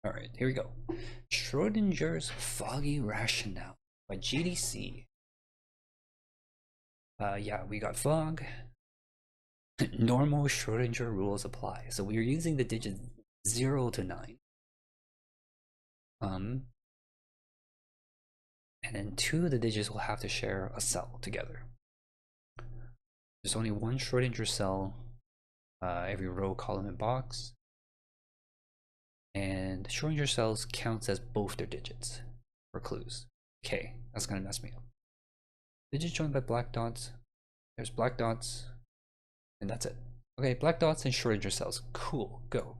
Alright, here we go. Schrodinger's Foggy Rationale by GDC. Yeah, we got fog. Normal Schrodinger rules apply. So we are using the digits 0 to 9. And then two of the digits will have to share a cell together. There's only one Schrodinger cell every row, column, and box. And Schrodinger cells counts as both their digits for clues. Okay, that's gonna mess me up. Digits joined by black dots. There's black dots, and that's it. Okay, black dots and Schrodinger cells. Cool, go.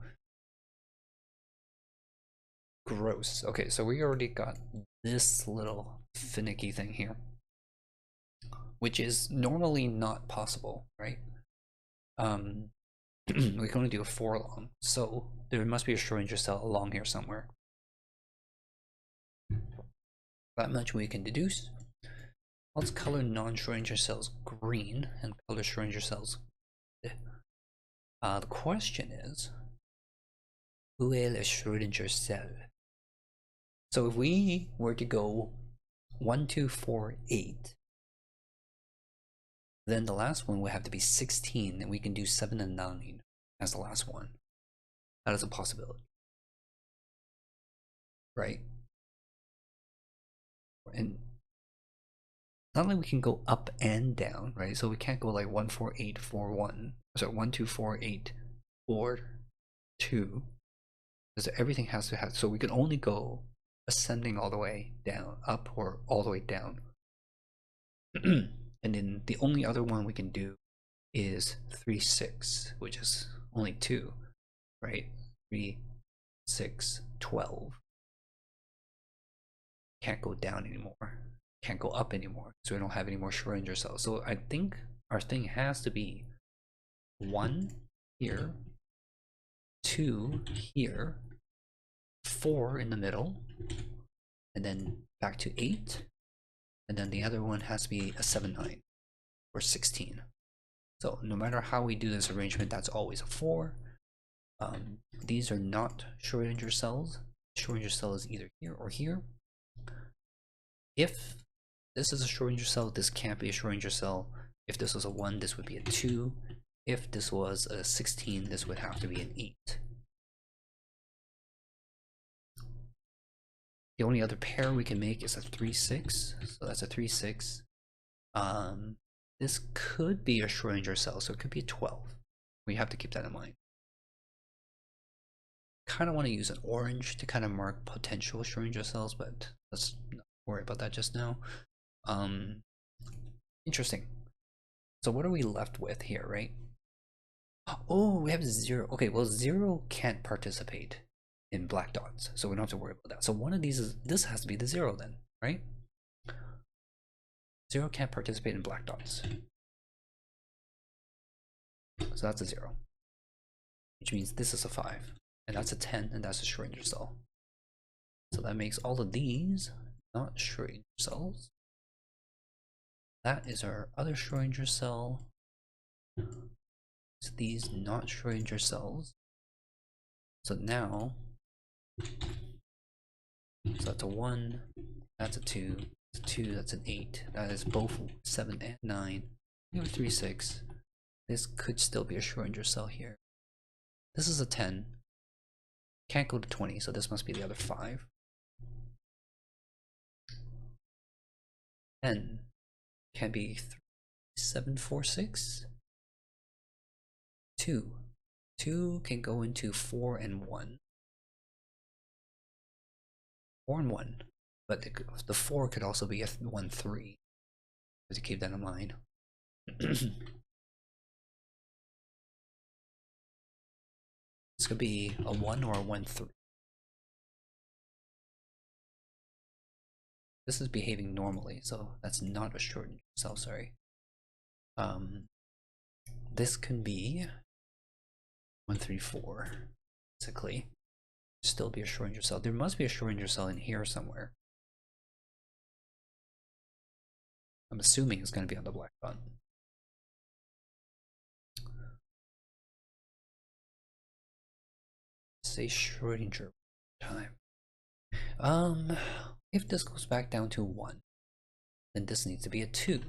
Gross. Okay, so we already got this little finicky thing here, which is normally not possible, right? We can only do a 4 long, so there must be a Schrodinger cell along here somewhere. That much we can deduce. Let's color non-Schrodinger cells green and color Schrodinger cells. The question is, où est le Schrodinger cell? So if we were to go 1, 2, 4, 8, then the last one would have to be 16, and we can do 7 and 9 as the last one. That is a possibility, right? And not only we can go up and down, right? So we can't go like 1, 4, 8, 4, 1. So 1, 2, 4, 8, 4, 2. Because everything has to have. So we can only go ascending all the way down, up, or all the way down. And then the only other one we can do is 3, 6, which is only 2, right? 3, 6, 12. Can't go down anymore. Can't go up anymore, so we don't have any more Schrodinger cells. So I think our thing has to be 1 here, 2 here, 4 in the middle, and then back to 8, and then the other one has to be a 7, 9, or 16. So no matter how we do this arrangement, that's always a 4. These are not Schrodinger cells. Schrodinger cell is either here or here. If this is a Schrodinger cell, this can't be a Schrodinger cell. If this was a 1, this would be a 2. If this was a 16, this would have to be an 8. The only other pair we can make is a 3, 6. So that's a 3, 6. This could be a Schrodinger cell, so it could be a 12. We have to keep that in mind. Kind of want to use an orange to kind of mark potential Schrodinger cells, but let's not worry about that just now. Interesting. So what are we left with here, right? Oh, we have 0. Okay, well 0 can't participate in black dots, so we don't have to worry about that. So one of these is, this has to be the 0 then, right? 0 can't participate in black dots. So that's a 0. Which means this is a 5. And that's a 10, and that's a Schrodinger cell. So that makes all of these not Schrodinger cells. That is our other Schrodinger cell. So these not Schrodinger cells. So now, so that's a 1, that's a 2, that's a 2, that's an 8. That is both 7 and 9. We have a 3, 6. This could still be a Schrodinger cell here. This is a 10. Can't go to 20, so this must be the other 5. 10 can be 3, 7, 4, 6. 2. 2 can go into 4 and 1. 4 and 1. But the 4 could also be a 1, 3. To keep that in mind. This could be a 1 or a 1, 3. This is behaving normally, so that's not a Schrodinger cell, sorry. This can be 1, 3, 4, basically. Still be a Schrodinger cell. There must be a Schrodinger cell in here somewhere. I'm assuming it's going to be on the black dot. Say Schrodinger time. If this goes back down to 1, then this needs to be a 2.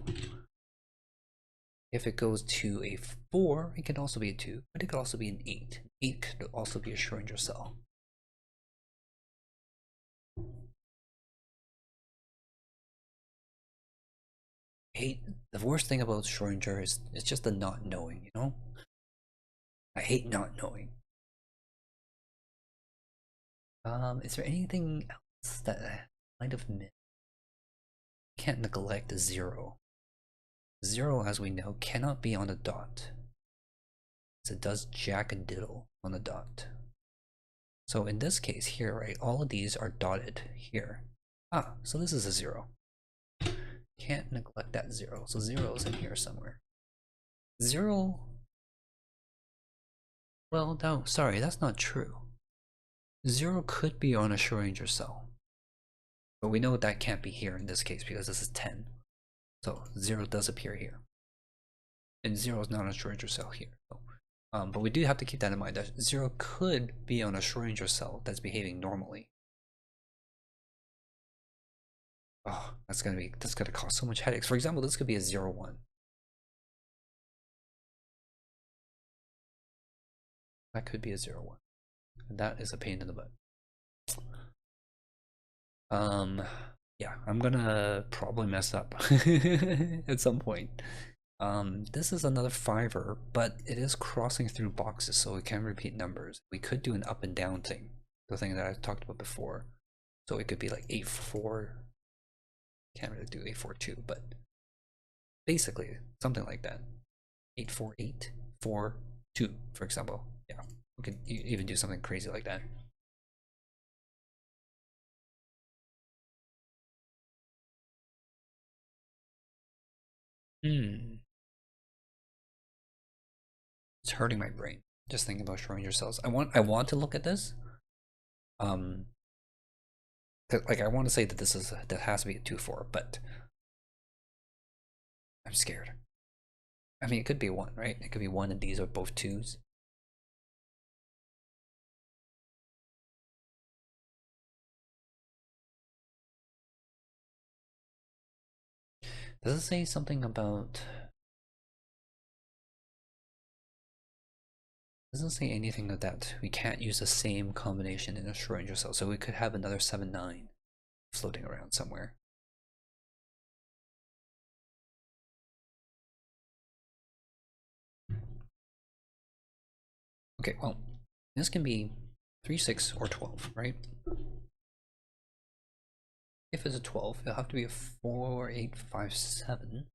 If it goes to a 4, it can also be a 2, but it could also be an 8. 8 could also be a Schrodinger cell. The worst thing about Schrodinger is it's just the not knowing, you know? I hate not knowing. Is there anything else that I might have missed? Can't neglect 0. 0, as we know, cannot be on a dot. So it does jack a diddle on the dot. So in this case here, right, all of these are dotted here. Ah, so this is a 0. Can't neglect that 0. So 0 is in here somewhere. 0. Well, no, sorry, that's not true. 0 could be on a Schrodinger cell. But we know that can't be here in this case because this is 10. So 0 does appear here. And 0 is not on a Schrodinger cell here. So, but we do have to keep that in mind that 0 could be on a Schrodinger cell that's behaving normally. Oh, that's gonna cause so much headaches. For example, this could be a 0, 1. That could be a 0, 1. And that is a pain in the butt. Yeah, I'm gonna probably mess up at some point. This is another 5er, but it is crossing through boxes, so it can repeat numbers. We could do an up and down thing, the thing that I talked about before. So it could be like 8, 4. Can't really do 8, 4, 2, but basically something like that. 8, 4, 8, 4, 2, for example. Yeah, we could even do something crazy like that. It's hurting my brain just thinking about Schrodinger cells. I want to look at this. Like I want to say that that has to be a 2, 4, but I'm scared. I mean, it could be a 1, right? It could be 1 and these are both 2s. Does it say something about... Doesn't say anything of that we can't use the same combination in a Schrodinger cell, so we could have another 7, 9 floating around somewhere. Okay, well, this can be 3, 6, or 12, right? If it's a 12, it'll have to be a 4, 8, 5, 7,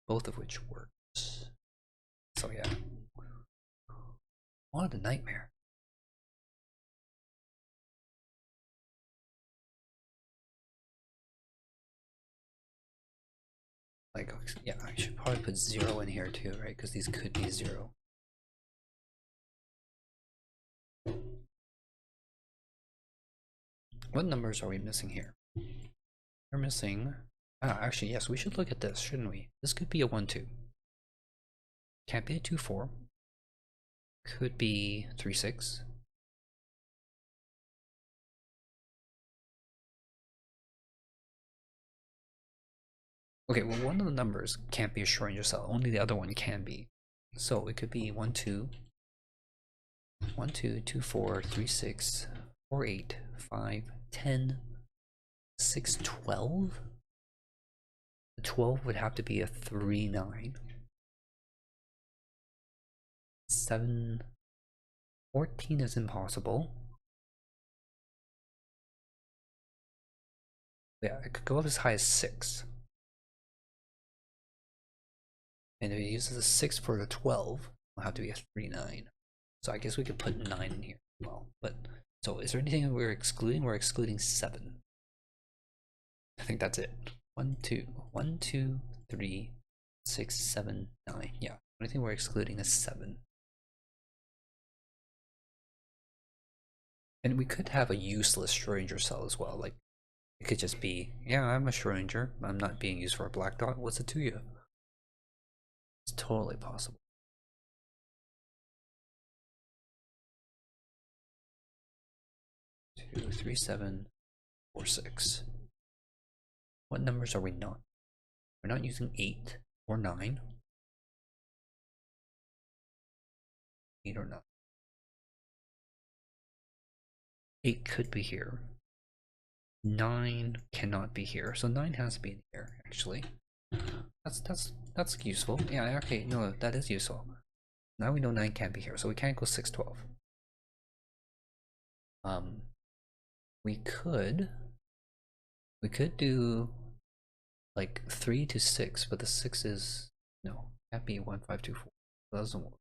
both of which works. So yeah. What a nightmare. Like, yeah, I should probably put 0 in here too, right? Because these could be 0. What numbers are we missing here? We're missing... actually, yes, we should look at this, shouldn't we? This could be a 1, 2. Can't be a 2, 4. Could be 3, 6. Okay, well, one of the numbers can't be a Schrodinger cell. Only the other one can be. So it could be 1, 2. 1, 2, 2, 4, 3, 6, 4, 8, 5, 10, 6, 12. The 12 would have to be a 3, 9. 7, 14 is impossible. Yeah, it could go up as high as 6. And if it uses a 6 for the 12, it'll have to be a 3, 9. So I guess we could put 9 in here as well. But so is there anything we're excluding? We're excluding 7. I think that's it. 1, 2, 1, 2, 3, 6, 7, 9. Yeah. The only thing we're excluding is 7. And we could have a useless Schrodinger cell as well. Like, it could just be, yeah, I'm a Schrodinger. I'm not being used for a black dot. What's it to you? It's totally possible. 2, 3, 7, 4, 6. What numbers are we not? We're not using 8 or 9. 8 or 9. 8 could be here. 9 cannot be here, so 9 has to be in here, actually. That's useful. Yeah, okay, no, that is useful. Now we know 9 can't be here, so we can't go 6, 12. We could do like 3 to 6, but the 6 is no, can't be 1, 5, 2, 4. That doesn't work.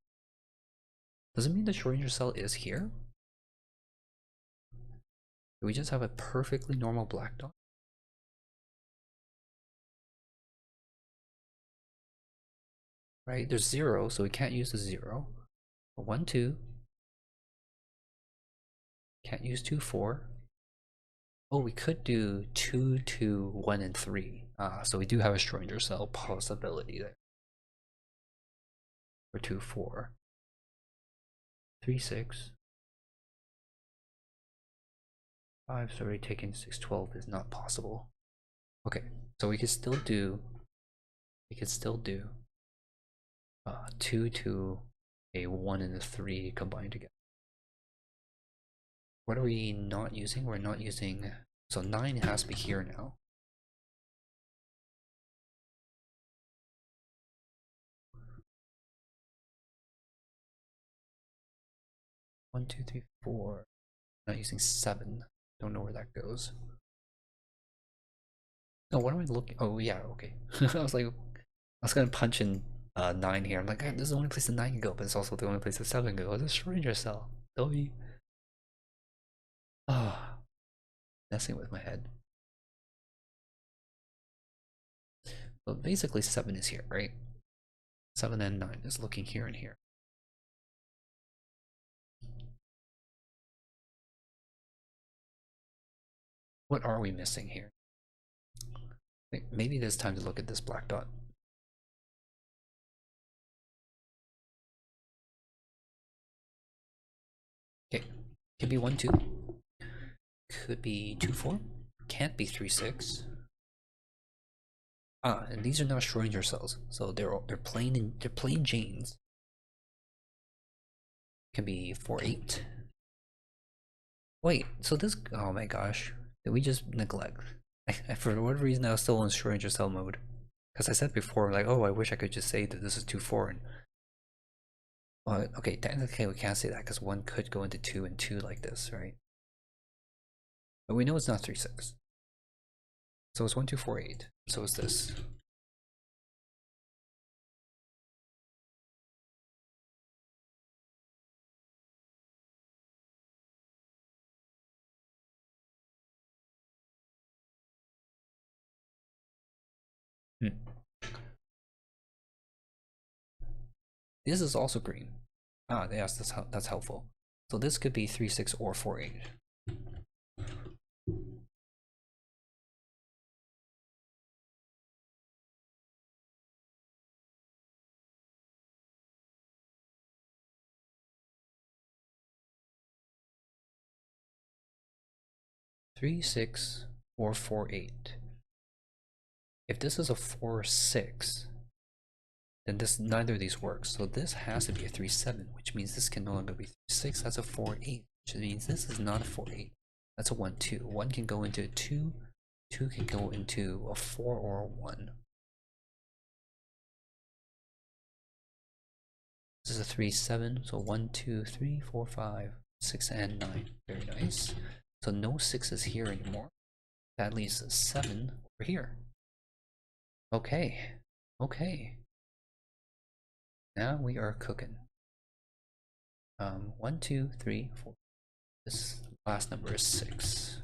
Does it mean the Schrodinger cell is here? Do we just have a perfectly normal black dot? Right, there's 0, so we can't use the 0. 1, 2. Can't use 2, 4. Oh, we could do 2, 2, 1, and 3. So we do have a Schrodinger cell possibility there. For 2, 4. 3, 6. 5's already taken. 6, 12 is not possible. Okay, so we could still do 2 to a 1 and a 3 combined together. What are we not using? We're not using, so 9 has to be here now. One, two, three, four. Not using 7. Don't know where that goes. No, what am I looking? Oh yeah, okay. I was like, I was gonna punch in 9 here. I'm like, this is the only place the 9 can go, but it's also the only place the 7 can go. It's a Schrodinger cell. Doy. Ah, messing with my head. So basically 7 is here, right? 7 and 9 is looking here and here. What are we missing here? Maybe it is time to look at this black dot. Okay, could be 1, 2. Could be 2, 4. Can't be 3, 6. And these are now Schrodinger cells, so they're plain Janes. Can be 4, 8. Wait, so this, oh my gosh, did we just neglect? For whatever reason, I was still in Schrodinger cell mode. Because I said before, like, oh, I wish I could just say that this is 2, 4. And, well, okay, technically we can't say that because 1 could go into 2 and 2 like this, right? But we know it's not 3, 6. So it's 1, 2, 4, 8. So it's this. This is also green. Yes, that's helpful. So this could be 3, 6 or 4, 8. Three, 6, or 4, 8. If this is a 4, 6, then neither of these works. So this has to be a 3, 7, which means this can no longer be 3, 6. That's a 4, 8, which means this is not a 4, 8. That's a 1, 2. 1 can go into a 2. 2 can go into a 4 or a 1. This is a 3, 7. So 1, 2, 3, 4, 5, 6, and 9. Very nice. So no 6s here anymore. That leaves a 7 over here. Okay. Okay. Now we are cooking. 1, 2, 3, 4. This last number is 6.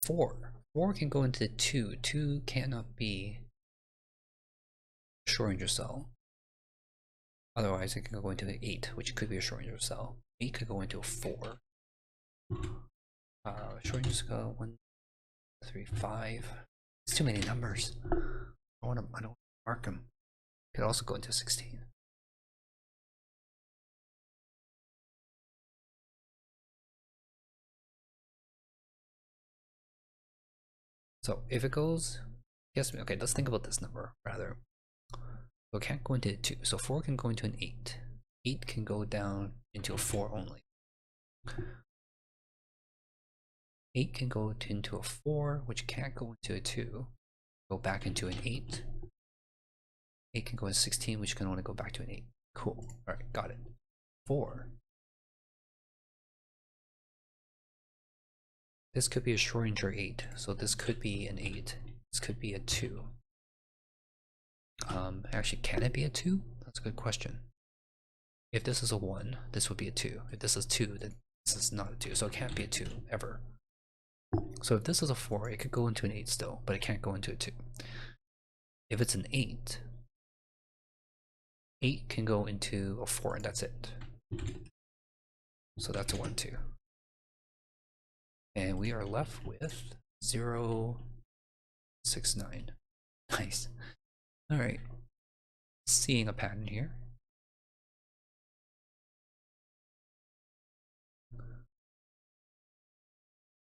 4. 4 can go into 2. 2 cannot be Schrodinger cell. Otherwise, it can go into 8, which could be a Schrodinger cell. 8 could go into a 4. Schrodinger cell 1, 3, 5. It's too many numbers. I don't mark them. Could also go into 16. So if it goes, yes, okay, let's think about this number rather. So it can't go into a 2. So 4 can go into an 8. 8 can go down into a 4 only. 8 can go into a 4, which can't go into a 2. Go back into an 8. 8 can go into 16, which can only go back to an 8. Cool. Alright, got it. 4. This could be a Schrodinger 8, so this could be an 8. This could be a 2. Actually, can it be a 2? That's a good question. If this is a 1, this would be a 2. If this is 2, then this is not a 2, so it can't be a 2, ever. So if this is a 4, it could go into an 8 still, but it can't go into a 2. If it's an 8, 8 can go into a 4, and that's it. So that's a 1, 2. And we are left with 0, 6, 9. Nice. Alright. Seeing a pattern here.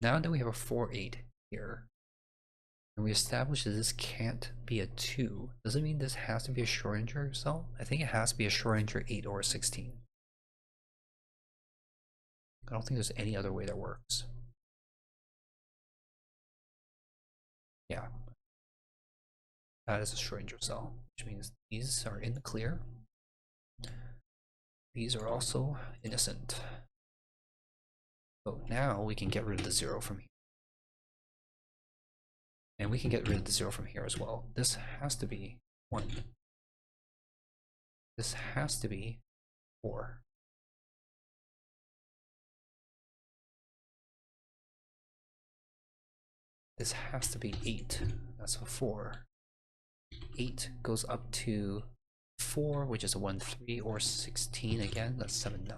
Now that we have a 4, 8 here, and we established that this can't be a 2, does it mean this has to be a Schrodinger cell? I think it has to be a Schrodinger 8 or a 16. I don't think there's any other way that works. Yeah. That is a Schrodinger cell, which means these are in the clear. These are also innocent. So now we can get rid of the 0 from here. And we can get rid of the 0 from here as well. This has to be 1. This has to be 4. This has to be 8. That's a 4. 8 goes up to 4, which is a 1, 3, or 16 again. That's 7, 9.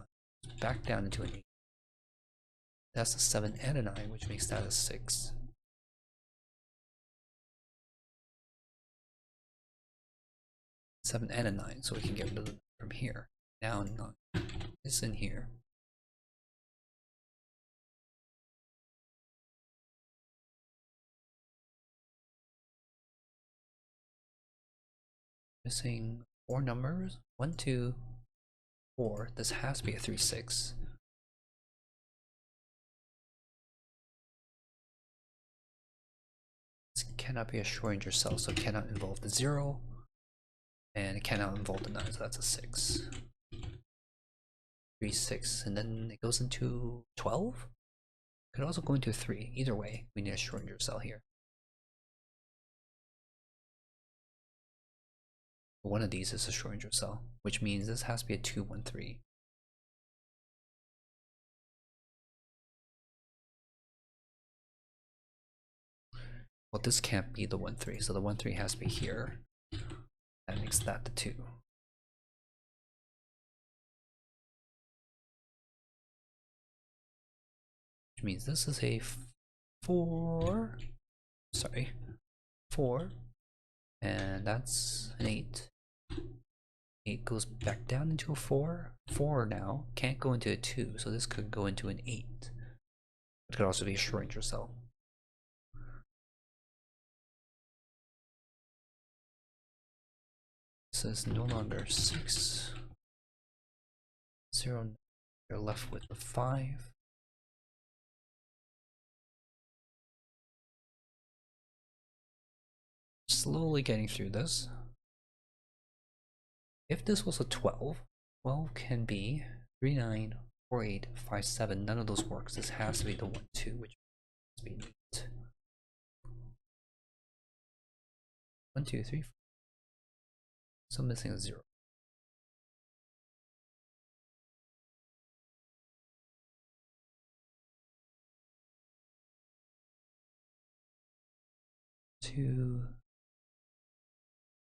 Back down into an 8. That's a 7 and a 9, which makes that a 6. 7 and a 9, so we can get rid of it from here. Now 9 is in here. Missing 4 numbers. 1, 2, 4. This has to be a 3, 6. This cannot be a Schrodinger cell, so it cannot involve the 0. And it cannot involve the 9, so that's a 6. 3, 6, and then it goes into 12? Could also go into 3. Either way, we need a Schrodinger cell here. One of these is a Schrodinger cell, which means this has to be a 2, 1, 3. Well, this can't be the 1, 3, so the 1, 3 has to be here. That makes that the 2. Which means this is a 4. Sorry. 4. And that's an 8. 8 goes back down into a 4. 4 now can't go into a 2, so this could go into an 8. It could also be a Schrodinger cell. This is no longer 6. 0. You're left with a 5. Slowly getting through this. If this was a 12, 12 can be 3, 9, 4, 8, 5, 7. None of those works. This has to be the 1, 2, which must be 8. 1, 2, 3, 4. So missing a 0. Two,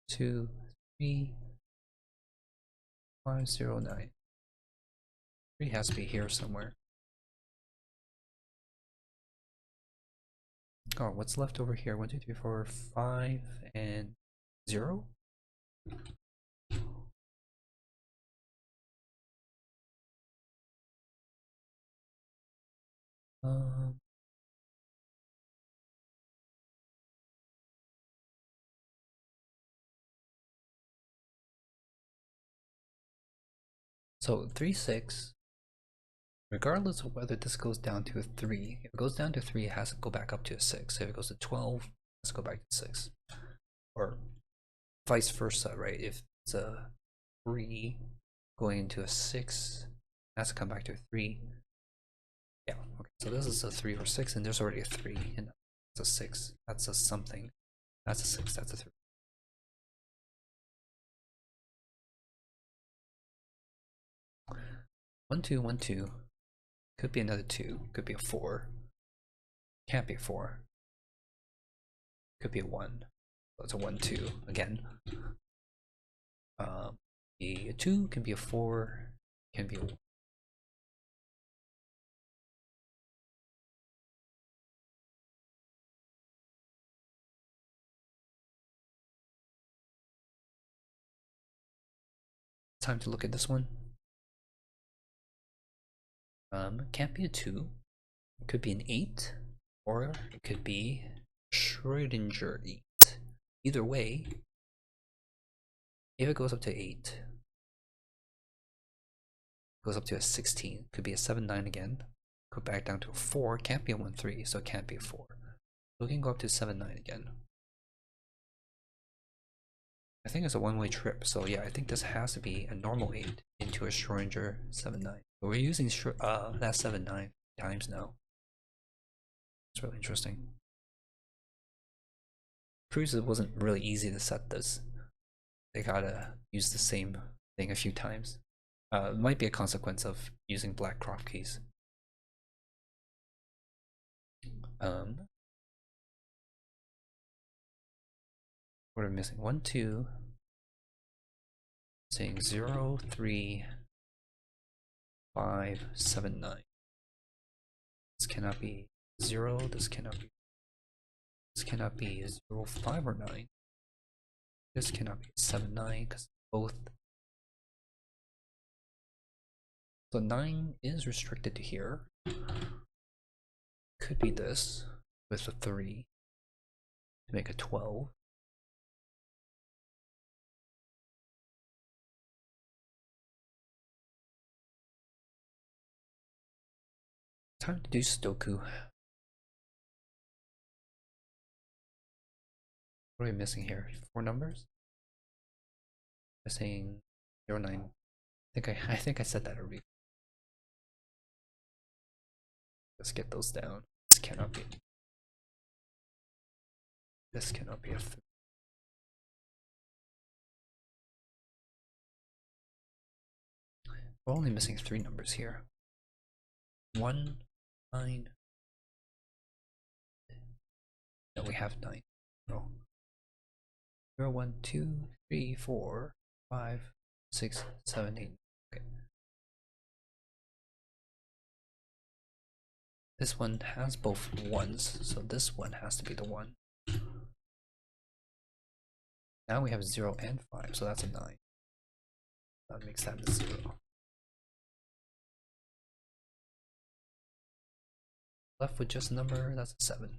2, 3, 5, 0, 9. 3 has to be here somewhere. Oh, what's left over here? 1, 2, 3, 4, 5, and 0? Um, So 3, 6, regardless of whether this goes down to a 3, if it goes down to 3, it has to go back up to a 6. If it goes to 12, let's go back to 6. Or vice versa, right? If it's a 3 going into a 6, it has to come back to a 3. Yeah, okay, so this is a 3 or 6, and there's already a 3, and that's a 6, that's a something, that's a 6, that's a 3. 1, 2, 1, 2. Could be another 2, could be a 4. Can't be a 4. Could be a 1. So it's a 1, 2 again. Be a 2, can be a 4, can be a 1. Time to look at this one. Can't be a 2. It could be an 8, or it could be Schrodinger 8. Either way, if it goes up to 8, goes up to a 16, could be a 7, 9 again. Go back down to a 4, can't be a 1, 3, so it can't be a 4. So we can go up to 7, 9 again. I think it's a one-way trip, so yeah, I think this has to be a normal 8 into a Schrodinger 7, 9. But we're using that 7, 9 times now. It's really interesting. Proves it wasn't really easy to set this. They gotta use the same thing a few times. It might be a consequence of using black crop keys. What are we missing? 1, 2. Saying 0, 3, 5, 7, 9. This cannot be 0. This cannot be. This cannot be 0, 5, or 9. This cannot be 7, 9 because both. So 9 is restricted to here. Could be this with a 3 to make a 12. Time to do Sudoku. What are we missing here? 4 numbers? Missing 0, 9. I think I said that already. Let's get those down. This cannot be. This cannot be a 3. We're only missing 3 numbers here. 1, 9. No, we have 9. No. 0, 1, 2, 3, 4, 5, 6, 7, 8. Okay. This one has both 1s, so this one has to be the 1. Now we have 0 and 5, so that's a 9. That makes that a 0. Left with just a number, that's a 7.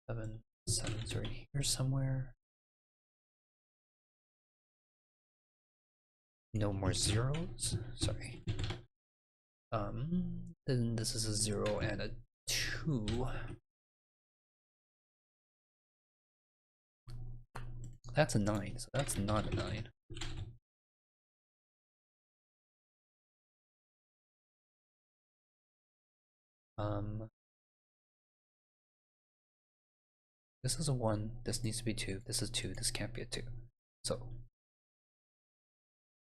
7, 7's right here somewhere. No more zeros. Sorry. Then this is a 0 and a 2. That's a 9, so that's not a 9. This is a 1, this needs to be 2, this is 2, this can't be a 2. So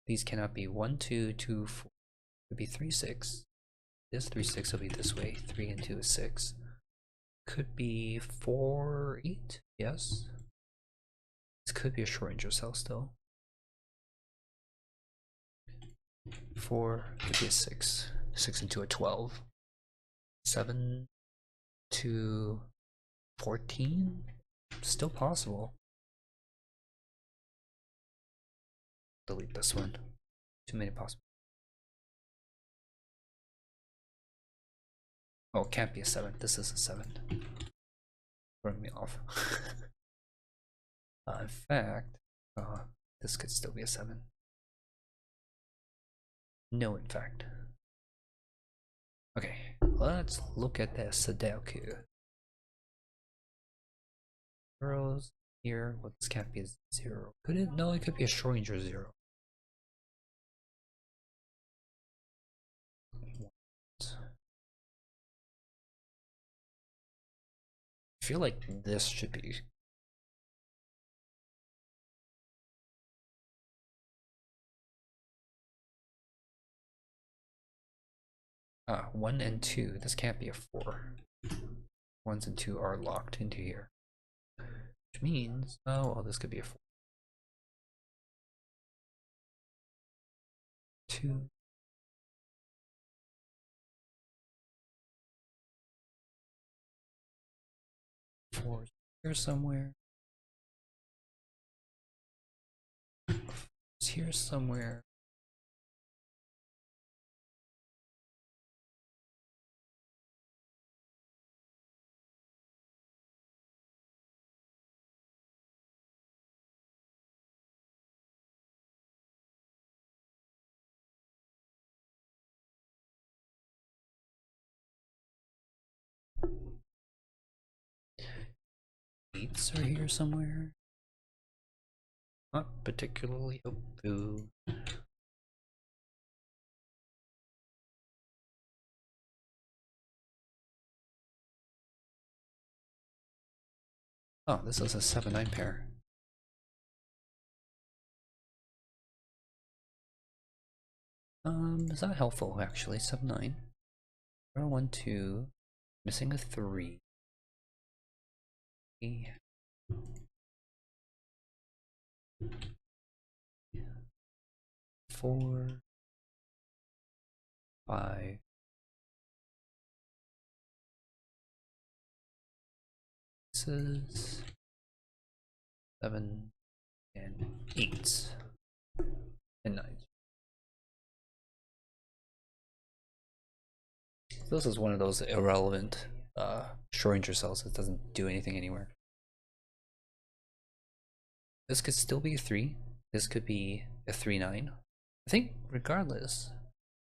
these cannot be 1, 2, 2, 4. It would be 3, 6. This 3, 6 will be this way. 3 and 2 is 6. Could be 4, 8. Yes. This could be a Schrodinger cell still. 4 could be a 6. 6 and 2 are 12. 7 to 14? Still possible. Delete this one. Too many possible. Oh, it can't be a 7. This is a 7. Throwing me off. In fact, this could still be a 7. No, in fact. Okay, let's look at the Sudoku. Zeros here. Well, this can't be a 0. Could it? No, it could be a Schrodinger 0. I feel like this should be. Ah, 1 and 2. This can't be a 4. 1s and 2 are locked into here. Which means, oh, well, this could be a 4. 2. 4 here somewhere. It's here somewhere. Eights are here somewhere. Not particularly hopeful. Oh, this is a 7-9 pair. Is that helpful actually? 7-9. 0, 1, 2. Missing a 3. 4, 5. 6, 7, and 8. And 9. This is one of those irrelevant Schrodinger cells that doesn't do anything anywhere. This could still be a 3. This could be a 3-9. I think regardless,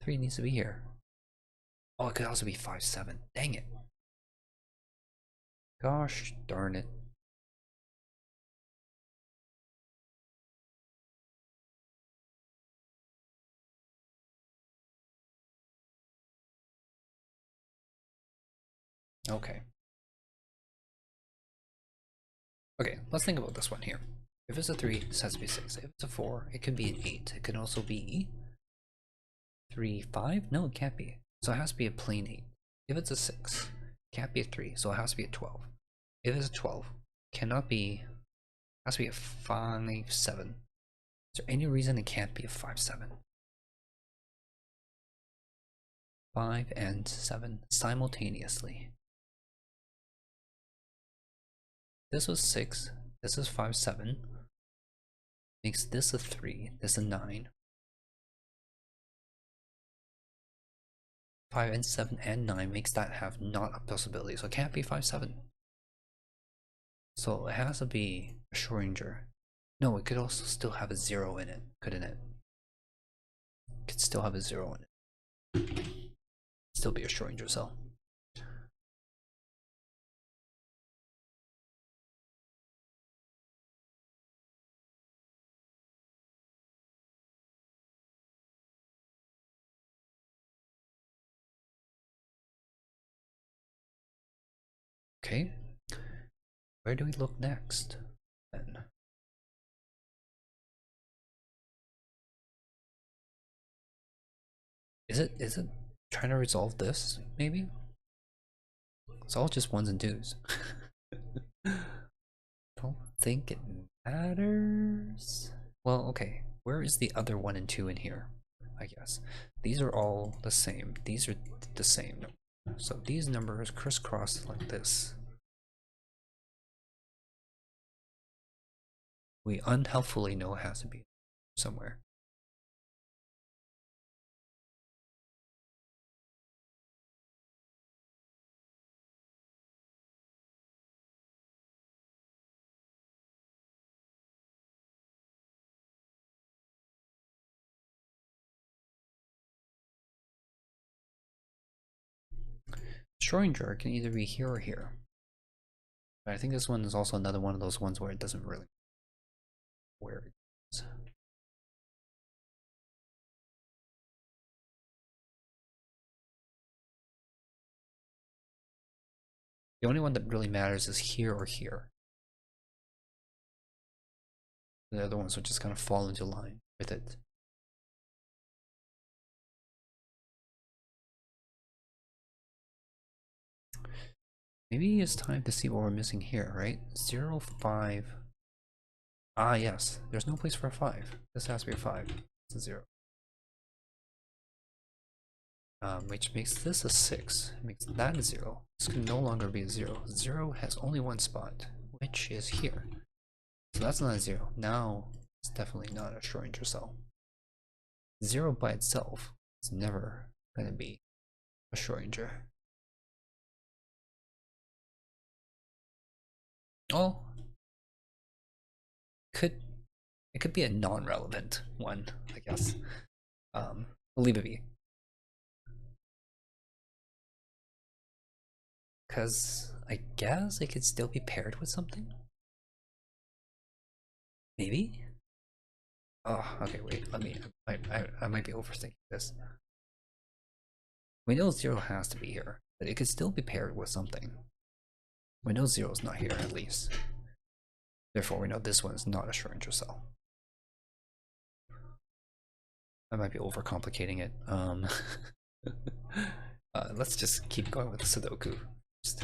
3 needs to be here. Oh, it could also be 5-7. Dang it. Gosh darn it. Okay. Okay, let's think about this one here. If it's a 3, this has to be 6. If it's a 4, it could be an 8. It can also be 3, 5? No, it can't be. So it has to be a plain 8. If it's a 6, it can't be a 3, so it has to be a 12. If it's a 12, cannot be, has to be a 5, 7. Is there any reason it can't be a 5, 7? 5 and 7 simultaneously. This was 6, this is 5, 7. Makes this a 3, this a 9. 5 and 7 and 9 makes that have not a possibility, so it can't be 5, 7. So it has to be a Schrodinger. No, it could also still have a 0 in it, couldn't it? It could still have a 0 in it. Still be a Schrodinger cell. Okay, where do we look next then? Is it trying to resolve this, maybe? It's all just ones and twos. Don't think it matters. Well, okay, where is the other 1 and 2 in here? I guess these are all the same. These are the same. So these numbers crisscross like this. We unhelpfully know it has to be somewhere. Schrodinger can either be here or here. But I think this one is also another one of those ones where it doesn't really where it is. The only one that really matters is here or here. The other ones will just kind of fall into line with it. Maybe it's time to see what we're missing here, right? 0, 5. Ah, yes. There's no place for a 5. This has to be a 5. It's a 0. Which makes this a 6. Makes that a 0. This can no longer be a 0. 0 has only one spot, which is here. So that's not a 0. Now it's definitely not a Schrodinger cell. 0 by itself is never going to be a Schrodinger. Oh, it could be a non-relevant one, I guess. We'll leave it be. Because I guess it could still be paired with something? Maybe? Oh, okay, wait, let me, I might be overthinking this. We know 0 has to be here, but it could still be paired with something. We know 0 is not here, at least. Therefore, we know this one is not a Schrodinger cell. I might be overcomplicating it. Let's just keep going with the Sudoku first.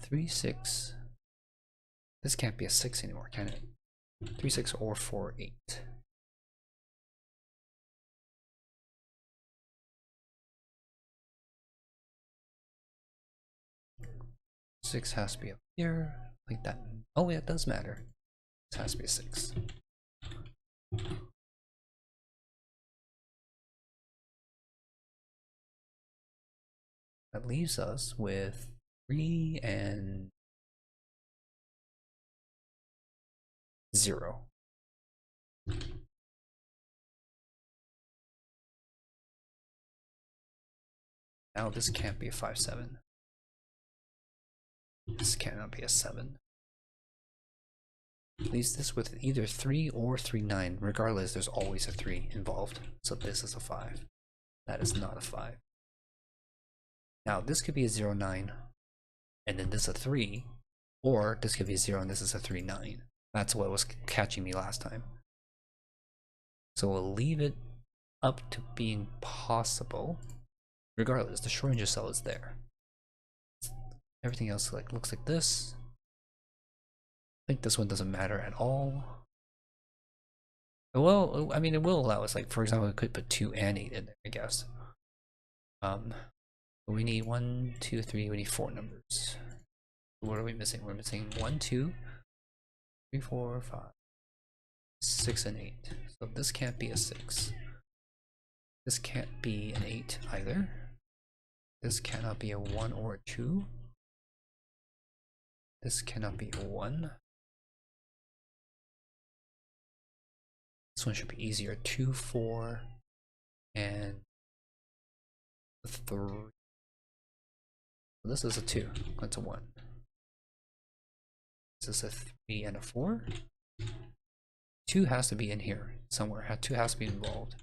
Three, 6. This can't be a 6 anymore, can it? 3, 6, or 4, 8. 6 has to be up here, like that. Oh, yeah, it does matter. This has to be a 6. That leaves us with 3 and 0. Now this can't be a 5, 7. This cannot be a 7. Leaves this with either 3 or 3, 9. Regardless, there's always a 3 involved. So this is a 5. That is not a 5. Now this could be a 0, 9. And then this is a 3. Or this could be a 0 and this is a 3, 9. That's what was catching me last time. So we'll leave it up to being possible. Regardless, the Schrodinger cell is there. Everything else looks like this. I think this one doesn't matter at all. Well, I mean, it will allow us, like, for example, we could put 2 and 8 in there, I guess. We need 1, 2, 3, we need 4 numbers. What are we missing? We're missing 1, 2, 3, 4, 5, 6, and 8. So this can't be a 6. This can't be an 8 either. This cannot be a 1 or a 2. This cannot be a 1. This one should be easier. 2, 4, and 3. This is a 2. That's a 1. This is a 3 and a 4. 2 has to be in here somewhere. 2 has to be involved.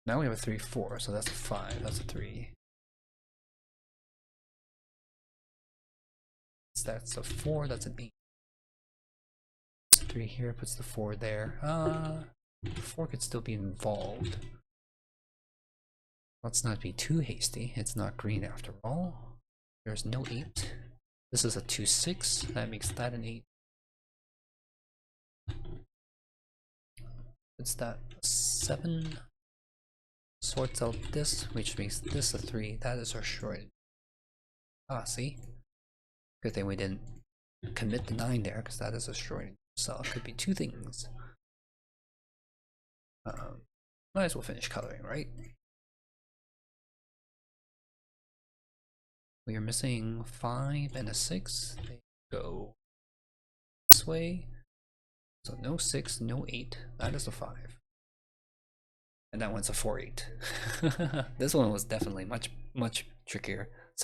Now we have a 3, 4, so that's a 5. That's a 3. So that's a 4. That's an 8. 3 here puts the 4 there. 4 could still be involved. Let's not be too hasty. It's not green after all. There's no 8. This is a 2, 6. That makes that an 8. It's that 7. Sorts out this, which makes this a 3. That is our Schrodinger. Ah, see? Good thing we didn't commit the 9 there because that is a Schrodinger cell. It could be two things. Might as well finish coloring, right? We are missing 5 and a 6. They go this way. So no 6, no 8. That is a 5. And that one's a 4-8. This one was definitely much trickier.